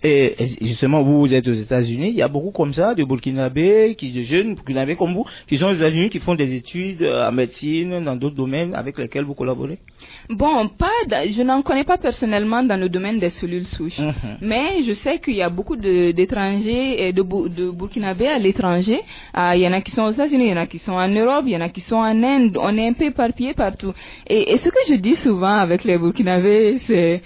Et justement, vous êtes aux États-Unis, il y a beaucoup comme ça, de Burkinabés, de jeunes Burkinabés comme vous, qui sont aux États-Unis, qui font des études en médecine, dans d'autres domaines avec lesquels vous collaborez? Bon, je n'en connais pas personnellement dans le domaine des cellules souches, mais je sais qu'il y a beaucoup d'étrangers et de Burkinabés à l'étranger. Il y en a qui sont aux États-Unis, il y en a qui sont en Europe, il y en a qui sont en Inde. On est un peu éparpillés partout. Et ce que je dis souvent avec les Burkinabés, c'est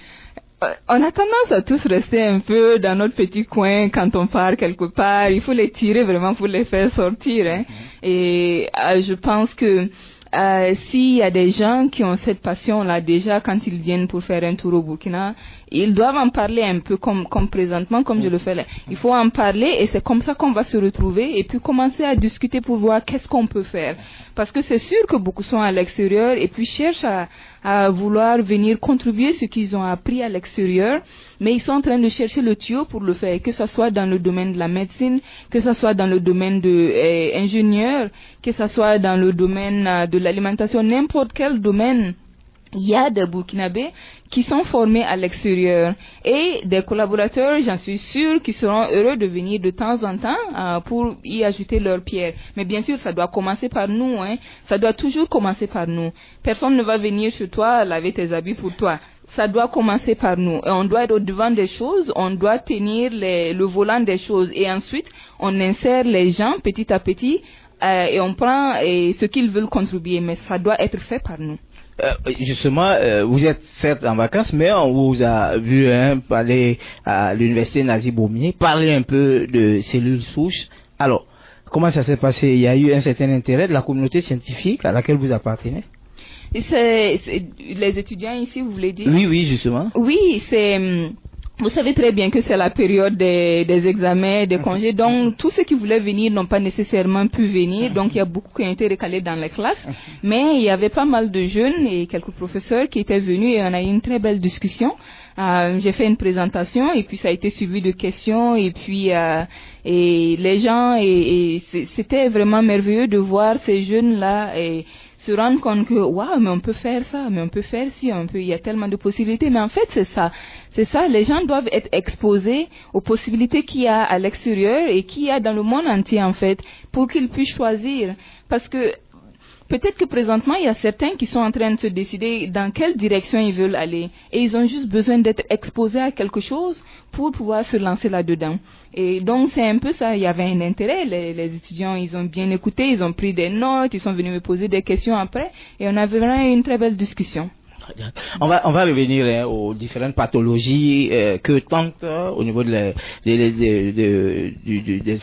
on a tendance à tous rester un peu dans notre petit coin quand on part quelque part. Il faut les tirer vraiment pour les faire sortir. Hein. Et je pense que s'il y a des gens qui ont cette passion-là déjà quand ils viennent pour faire un tour au Burkina, ils doivent en parler un peu comme présentement, comme je le fais là. Il faut en parler et c'est comme ça qu'on va se retrouver et puis commencer à discuter pour voir qu'est-ce qu'on peut faire. Parce que c'est sûr que beaucoup sont à l'extérieur et puis cherchent à vouloir venir contribuer ce qu'ils ont appris à l'extérieur, mais ils sont en train de chercher le tuyau pour le faire, que ce soit dans le domaine de la médecine, que ce soit dans le domaine de ingénieur, que ce soit dans le domaine de l'alimentation, n'importe quel domaine. Il y a des Burkinabés qui sont formés à l'extérieur et des collaborateurs, j'en suis sûre, qui seront heureux de venir de temps en temps pour y ajouter leur pierre. Mais bien sûr, ça doit commencer par nous, hein. Ça doit toujours commencer par nous. Personne ne va venir chez toi laver tes habits pour toi. Ça doit commencer par nous. Et on doit être au devant des choses, on doit tenir le volant des choses et ensuite on insère les gens petit à petit et on prend ce qu'ils veulent contribuer. Mais ça doit être fait par nous. Justement, vous êtes certes en vacances, mais on vous a vu parler à l'université Nazi Bourmier, parler un peu de cellules souches. Alors, comment ça s'est passé? Il y a eu un certain intérêt de la communauté scientifique à laquelle vous appartenez? C'est les étudiants ici, vous voulez dire? Oui, justement. Oui, vous savez très bien que c'est la période des examens, des congés, donc tous ceux qui voulaient venir n'ont pas nécessairement pu venir, donc il y a beaucoup qui ont été recalés dans les classes, mais il y avait pas mal de jeunes et quelques professeurs qui étaient venus et on a eu une très belle discussion. J'ai fait une présentation et puis ça a été suivi de questions et puis et les gens et c'était vraiment merveilleux de voir ces jeunes-là et se rendre compte que waouh, mais on peut faire ça, mais on peut faire ci, il y a tellement de possibilités. Mais en fait, c'est ça. Les gens doivent être exposés aux possibilités qu'il y a à l'extérieur et qu'il y a dans le monde entier en fait, pour qu'ils puissent choisir. Parce que peut-être que présentement, il y a certains qui sont en train de se décider dans quelle direction ils veulent aller. Et ils ont juste besoin d'être exposés à quelque chose pour pouvoir se lancer là-dedans. Et donc, c'est un peu ça. Il y avait un intérêt. Les étudiants, ils ont bien écouté, ils ont pris des notes, ils sont venus me poser des questions après. Et on avait vraiment une très belle discussion. On va revenir aux différentes pathologies que tentent au niveau des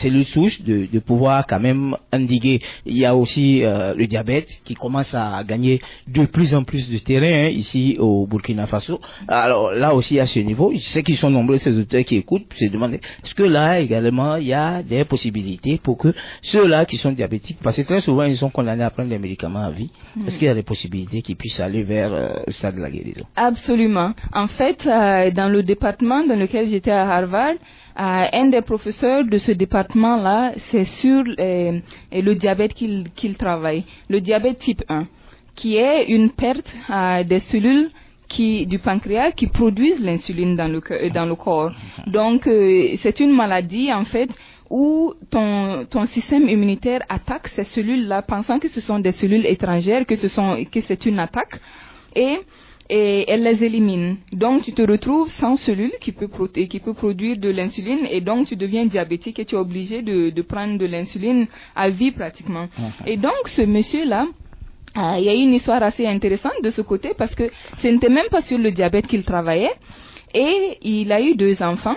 cellules souches de pouvoir quand même endiguer. Il y a aussi le diabète qui commence à gagner de plus en plus de terrain ici au Burkina Faso. Alors là aussi à ce niveau, je sais qu'ils sont nombreux ces auteurs qui écoutent, se demandent est-ce que là également il y a des possibilités pour que ceux-là qui sont diabétiques, parce que très souvent ils sont condamnés à prendre des médicaments à vie, est-ce qu'il y a des possibilités qu'ils puissent aller vers stade de la guérison? Absolument. En fait, dans le département dans lequel j'étais à Harvard, un des professeurs de ce département-là, c'est sur le diabète qu'il travaille, le diabète type 1, qui est une perte des cellules du pancréas qui produisent l'insuline dans le corps. Donc, c'est une maladie, en fait, où ton système immunitaire attaque ces cellules-là, pensant que ce sont des cellules étrangères, que c'est une attaque, et elle les élimine. Donc, tu te retrouves sans cellules qui peut produire de l'insuline et donc tu deviens diabétique et tu es obligé de prendre de l'insuline à vie pratiquement. Et donc, ce monsieur-là, il y a eu une histoire assez intéressante de ce côté parce que ce n'était même pas sur le diabète qu'il travaillait et il a eu 2 enfants.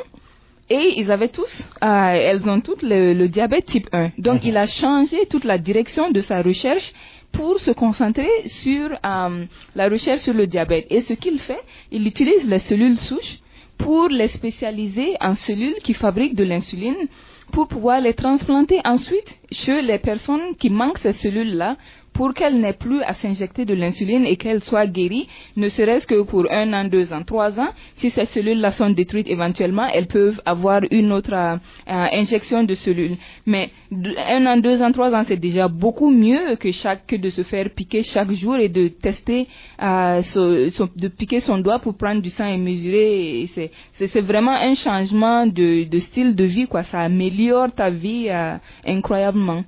Et elles ont toutes le diabète type 1. Donc, il a changé toute la direction de sa recherche pour se concentrer sur la recherche sur le diabète. Et ce qu'il fait, il utilise les cellules souches pour les spécialiser en cellules qui fabriquent de l'insuline pour pouvoir les transplanter ensuite chez les personnes qui manquent ces cellules-là pour qu'elle n'ait plus à s'injecter de l'insuline et qu'elle soit guérie, ne serait-ce que pour 1 an, 2 ans, 3 ans. Si ces cellules-là sont détruites éventuellement, elles peuvent avoir une autre injection de cellules. Mais 1 an, 2 ans, 3 ans, c'est déjà beaucoup mieux que de se faire piquer chaque jour et de tester, de piquer son doigt pour prendre du sang et mesurer. C'est vraiment un changement de style de vie, quoi. Ça améliore ta vie incroyablement.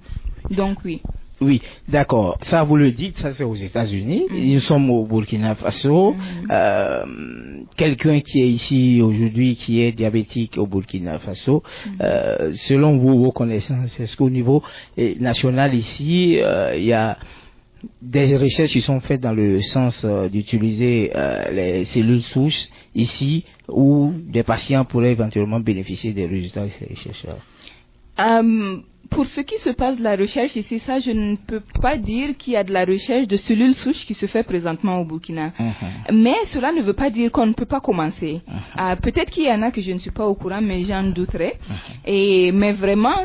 Donc oui. Oui, d'accord. Ça, vous le dites, ça c'est aux États-Unis. Nous sommes au Burkina Faso. Quelqu'un qui est ici aujourd'hui, qui est diabétique au Burkina Faso, selon vos connaissances, est-ce qu'au niveau national ici, il y a des recherches qui sont faites dans le sens d'utiliser les cellules souches ici, où des patients pourraient éventuellement bénéficier des résultats de ces recherches? Pour ce qui se passe de la recherche ici, ça, je ne peux pas dire qu'il y a de la recherche de cellules souches qui se fait présentement au Burkina. Mais cela ne veut pas dire qu'on ne peut pas commencer. Peut-être qu'il y en a que je ne suis pas au courant, mais j'en douterais. Mais vraiment,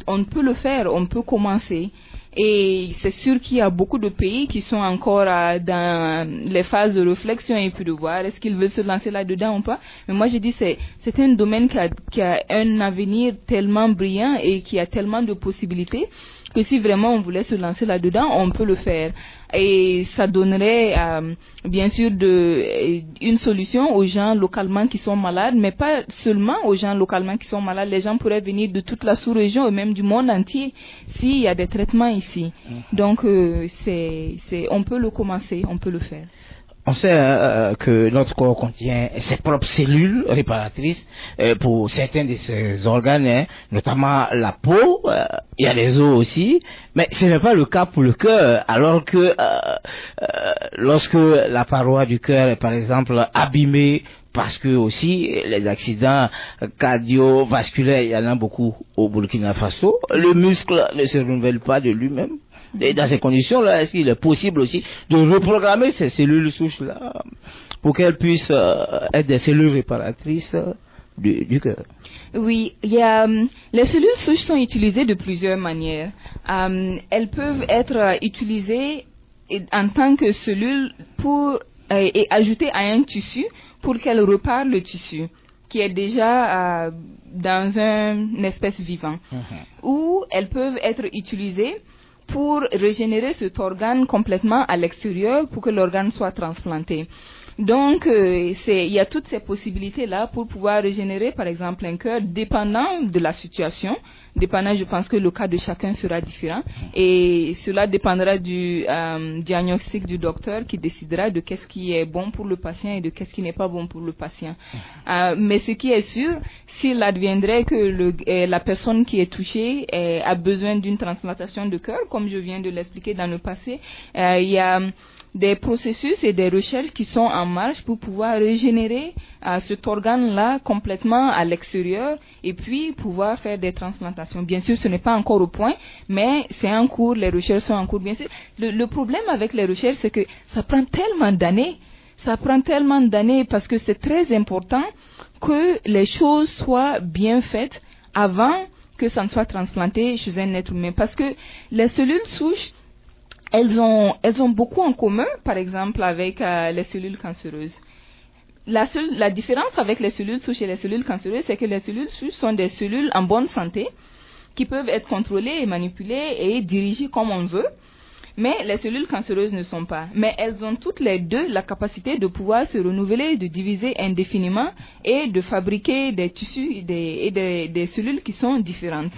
on peut le faire, on peut commencer. Et c'est sûr qu'il y a beaucoup de pays qui sont encore dans les phases de réflexion et puis de voir est-ce qu'ils veulent se lancer là-dedans ou pas. Mais moi, je dis c'est un domaine qui a un avenir tellement brillant et qui a tellement de possibilités que si vraiment on voulait se lancer là-dedans, on peut le faire. Et ça donnerait bien sûr une solution aux gens localement qui sont malades, mais pas seulement aux gens localement qui sont malades. Les gens pourraient venir de toute la sous-région et même du monde entier s'il y a des traitements ici. Donc on peut le commencer, on peut le faire. On sait que notre corps contient ses propres cellules réparatrices pour certains de ses organes, notamment la peau, il y a les os aussi, mais ce n'est pas le cas pour le cœur, alors que lorsque la paroi du cœur est par exemple abîmée, parce que aussi les accidents cardiovasculaires, il y en a beaucoup au Burkina Faso, le muscle ne se renouvelle pas de lui-même. Et dans ces conditions-là, est-ce qu'il est possible aussi de reprogrammer ces cellules souches-là pour qu'elles puissent être des cellules réparatrices du cœur? Oui, les cellules souches sont utilisées de plusieurs manières. Elles peuvent être utilisées en tant que cellules et ajoutées à un tissu pour qu'elles reparent le tissu qui est déjà dans une espèce vivant. Ou elles peuvent être utilisées pour régénérer cet organe complètement à l'extérieur pour que l'organe soit transplanté. Donc, il y a toutes ces possibilités-là pour pouvoir régénérer, par exemple, un cœur, dépendant de la situation. Dépendant, je pense que le cas de chacun sera différent. Et cela dépendra du diagnostic du docteur qui décidera de qu'est-ce qui est bon pour le patient et de qu'est-ce qui n'est pas bon pour le patient. Mais ce qui est sûr, s'il adviendrait que la personne qui est touchée a besoin d'une transplantation de cœur, comme je viens de l'expliquer dans le passé, il y a des processus et des recherches qui sont en marche pour pouvoir régénérer cet organe-là complètement à l'extérieur et puis pouvoir faire des transplantations. Bien sûr, ce n'est pas encore au point, mais c'est en cours, les recherches sont en cours. Bien sûr, le problème avec les recherches, c'est que ça prend tellement d'années. Ça prend tellement d'années parce que c'est très important que les choses soient bien faites avant que ça ne soit transplanté chez un être humain. Parce que les cellules souches, elles ont beaucoup en commun, par exemple, avec les cellules cancéreuses. La différence avec les cellules souches et les cellules cancéreuses, c'est que les cellules souches sont des cellules en bonne santé qui peuvent être contrôlées et manipulées et dirigées comme on veut. Mais les cellules cancéreuses ne sont pas. Mais elles ont toutes les deux la capacité de pouvoir se renouveler, de diviser indéfiniment et de fabriquer des tissus et des cellules qui sont différentes.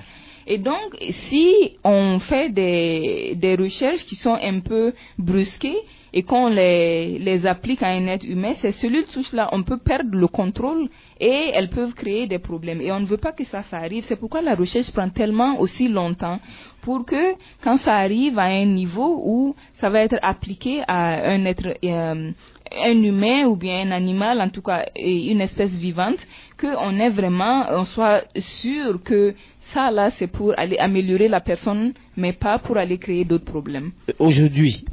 Et donc, si on fait des recherches qui sont un peu brusquées et qu'on les applique à un être humain, ces cellules souches-là, on peut perdre le contrôle et elles peuvent créer des problèmes. Et on ne veut pas que ça arrive. C'est pourquoi la recherche prend tellement aussi longtemps pour que quand ça arrive à un niveau où ça va être appliqué à un être un humain ou bien un animal, en tout cas une espèce vivante, on soit sûr que ça là c'est pour aller améliorer la personne, mais pas pour aller créer d'autres problèmes. Aujourd'hui,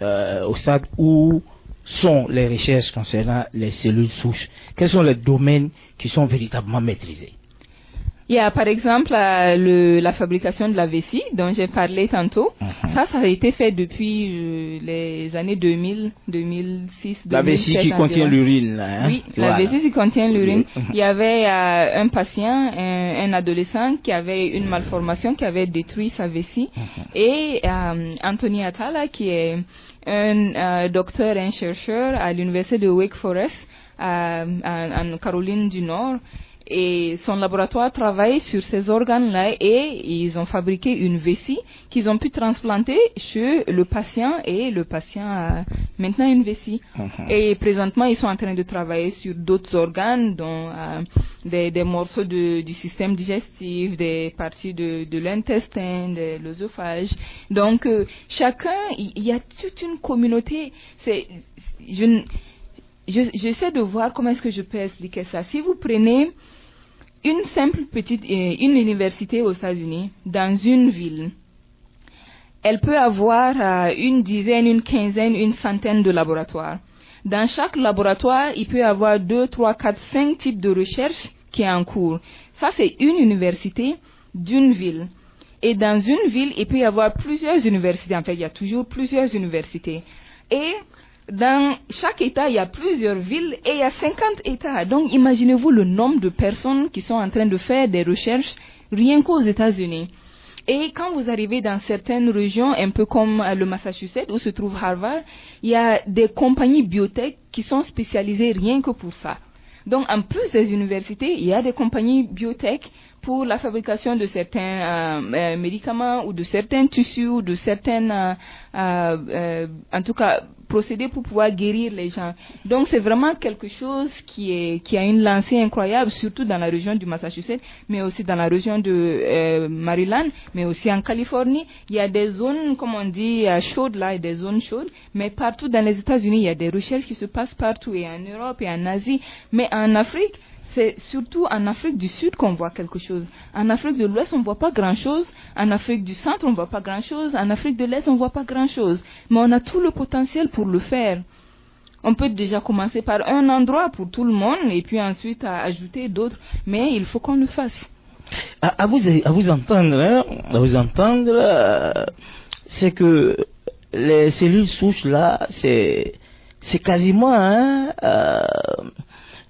au stade où sont les recherches concernant les cellules souches, quels sont les domaines qui sont véritablement maîtrisés? Il y a par exemple la fabrication de la vessie dont j'ai parlé tantôt. Ça a été fait depuis les années 2000, 2006, 2007. La vessie qui contient l'urine, là. Hein? Oui, la vessie qui contient l'urine. Il y avait un patient, un adolescent qui avait une malformation, qui avait détruit sa vessie. Et Anthony Atala, qui est un docteur, un chercheur à l'université de Wake Forest, en Caroline du Nord, et son laboratoire travaille sur ces organes-là et ils ont fabriqué une vessie qu'ils ont pu transplanter chez le patient et le patient a maintenant une vessie. Et présentement, ils sont en train de travailler sur d'autres organes, dont des morceaux du système digestif, des parties de l'intestin, de l'œsophage. Donc, chacun, il y a toute une communauté. J'essaie de voir comment est-ce que je peux expliquer ça. Si vous prenez une simple une université aux États-Unis, dans une ville, elle peut avoir une dizaine, une quinzaine, une centaine de laboratoires. Dans chaque laboratoire, il peut y avoir 2, 3, 4, 5 types de recherche qui est en cours. Ça, c'est une université d'une ville. Et dans une ville, il peut y avoir plusieurs universités. En fait, il y a toujours plusieurs universités. Et dans chaque État, il y a plusieurs villes et il y a 50 États. Donc, imaginez-vous le nombre de personnes qui sont en train de faire des recherches rien qu'aux États-Unis. Et quand vous arrivez dans certaines régions, un peu comme le Massachusetts, où se trouve Harvard, il y a des compagnies biotech qui sont spécialisées rien que pour ça. Donc, en plus des universités, il y a des compagnies biotech pour la fabrication de certains médicaments ou de certains tissus ou de certains, en tout cas, procédés pour pouvoir guérir les gens. Donc, c'est vraiment quelque chose qui a une lancée incroyable, surtout dans la région du Massachusetts, mais aussi dans la région de Maryland, mais aussi en Californie. Il y a des zones, comme on dit, chaudes là, et des zones chaudes, mais partout dans les États-Unis, il y a des recherches qui se passent partout, et en Europe et en Asie, mais en Afrique, c'est surtout en Afrique du Sud qu'on voit quelque chose. En Afrique de l'Ouest, on ne voit pas grand-chose. En Afrique du Centre, on ne voit pas grand-chose. En Afrique de l'Est, on ne voit pas grand-chose. Mais on a tout le potentiel pour le faire. On peut déjà commencer par un endroit pour tout le monde et puis ensuite ajouter d'autres. Mais il faut qu'on le fasse. À vous entendre, c'est que les cellules souches là, c'est quasiment...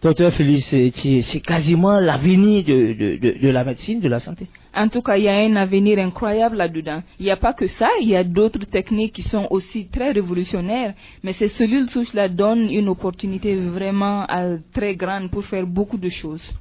Docteur Félix, c'est quasiment l'avenir de la médecine, de la santé. En tout cas, il y a un avenir incroyable là-dedans. Il n'y a pas que ça, il y a d'autres techniques qui sont aussi très révolutionnaires. Mais ces cellules souches-là donnent une opportunité vraiment très grande pour faire beaucoup de choses.